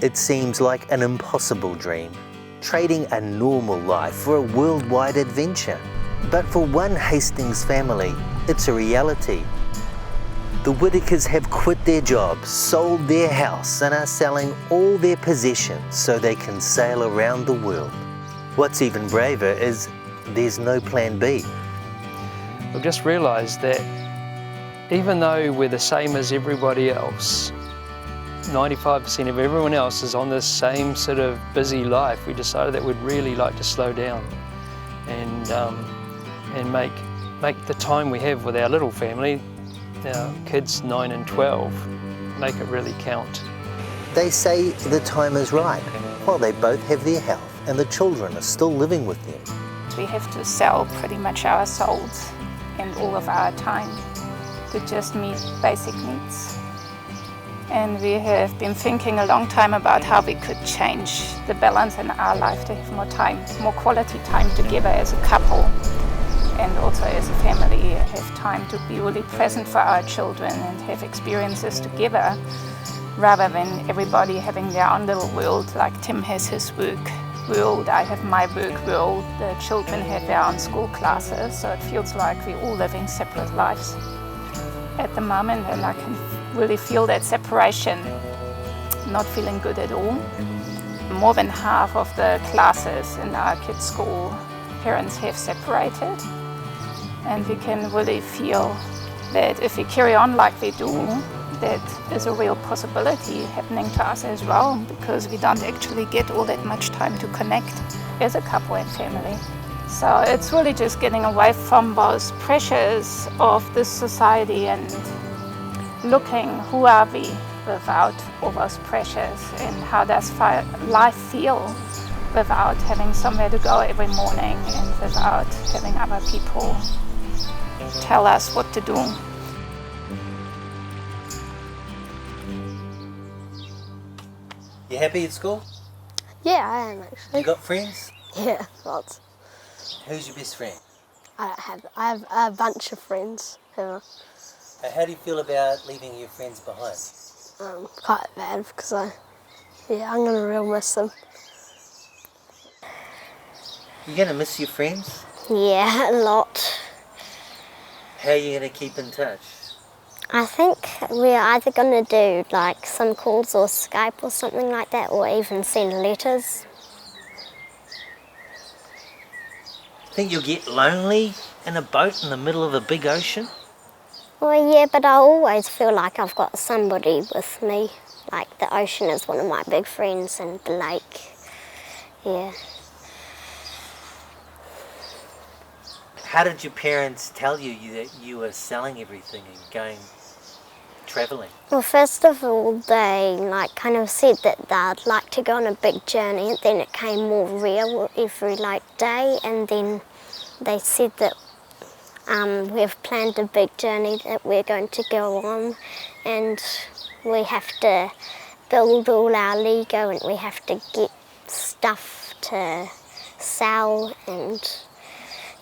it seems like an impossible dream, trading a normal life for a worldwide adventure. But for one Hastings family, it's a reality. The Whitakers have quit their jobs, sold their house, and are selling all their possessions so they can sail around the world. What's even braver is there's no plan B. We've just realised that even though we're the same as everybody else, 95% of everyone else is on this same sort of busy life, we decided that we'd really like to slow down and make the time we have with our little family, our kids 9 and 12, make it really count. They say the time is right, while they both have their health and the children are still living with them. We have to sell pretty much our souls and all of our time to just meet basic needs. And we have been thinking a long time about how we could change the balance in our life to have more time, more quality time together as a couple, and also as a family, have time to be really present for our children and have experiences together, rather than everybody having their own little world. Like Tim has his work world, I have my work world, the children have their own school classes, so it feels like we're all living separate lives at the moment, and I can really feel that separation, not feeling good at all. More than half of the classes in our kids' school, parents have separated, and we can really feel that if we carry on like we do, that is a real possibility happening to us as well, because we don't actually get all that much time to connect as a couple and family. So it's really just getting away from those pressures of this society and looking who are we without all those pressures, and how does life feel without having somewhere to go every morning and without having other people tell us what to do. You happy at school? Yeah, I am actually. You got friends? Yeah, lots. Who's your best friend? I have a bunch of friends who are How do you feel about leaving your friends behind? quite bad because I'm gonna real miss them. You're gonna miss your friends? Yeah, a lot. How are you gonna keep in touch? I think we're either gonna do like some calls or Skype or something like that, or even send letters. Think you'll get lonely in a boat in the middle of a big ocean? Well, yeah, but I always feel like I've got somebody with me. Like the ocean is one of my big friends, and the lake, yeah. How did your parents tell you that you were selling everything and going travelling? Well, first of all, they kind of said that they'd like to go on a big journey, and then it came more real every day, and then they said that we've planned a big journey that we're going to go on, and we have to build all our Lego, and we have to get stuff to sell, and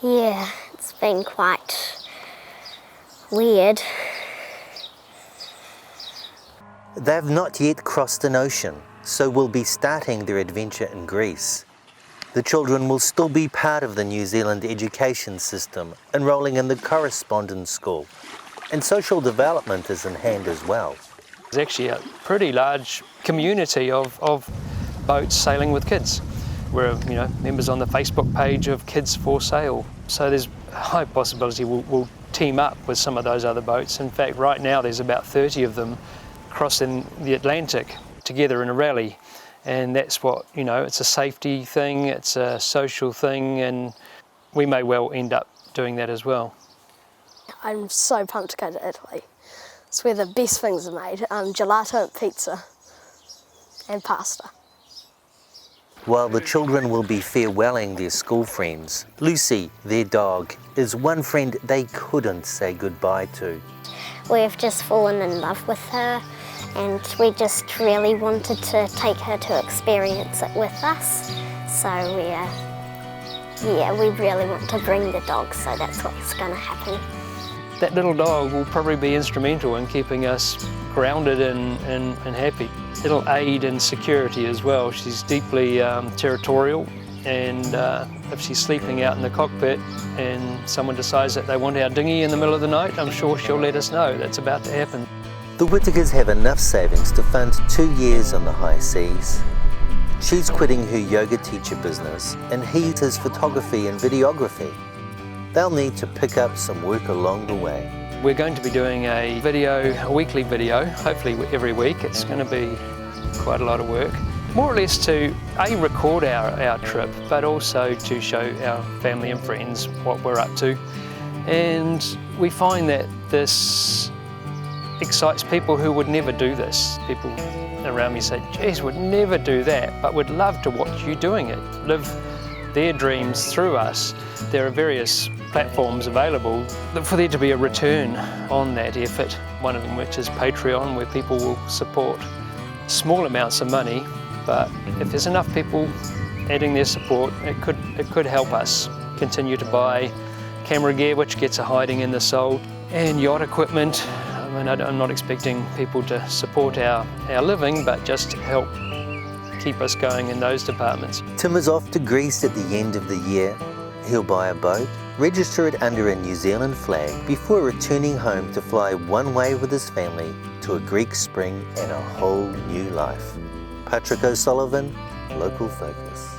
yeah, it's been quite weird. They've not yet crossed an ocean, so will be starting their adventure in Greece. The children will still be part of the New Zealand education system, enrolling in the correspondence school, and social development is in hand as well. There's actually a pretty large community of boats sailing with kids. We're members on the Facebook page of Kids for Sale, so there's a high possibility we'll team up with some of those other boats. In fact, right now there's about 30 of them crossing the Atlantic together in a rally, and that's what, it's a safety thing, it's a social thing, and we may well end up doing that as well. I'm so pumped to go to Italy. It's where the best things are made, gelato and pizza and pasta. While the children will be farewelling their school friends, Lucy, their dog, is one friend they couldn't say goodbye to. We've just fallen in love with her, and we just really wanted to take her to experience it with us. So we really want to bring the dog, so that's what's going to happen. That little dog will probably be instrumental in keeping us grounded and happy. it'll aid in security as well. She's deeply territorial, and if she's sleeping out in the cockpit and someone decides that they want our dinghy in the middle of the night, I'm sure she'll let us know. That's about to happen. The Whittakers have enough savings to fund 2 years on the high seas. She's quitting her yoga teacher business and he his photography and videography. They'll need to pick up some work along the way. We're going to be doing a weekly video, hopefully every week. It's going to be quite a lot of work. More or less to record our trip, but also to show our family and friends what we're up to. And we find that this excites people who would never do this. People around me say, geez, would never do that, but would love to watch you doing it. Live their dreams through us. There are various platforms available for there to be a return on that effort. One of them which is Patreon, where people will support small amounts of money, but if there's enough people adding their support, it could help us continue to buy camera gear, which gets a hiding in the soul, and yacht equipment. I mean, I'm not expecting people to support our living, but just help keep us going in those departments. Tim is off to Greece at the end of the year. He'll buy a boat, register it under a New Zealand flag before returning home to fly one way with his family to a Greek spring and a whole new life. Patrick O'Sullivan, Local Focus.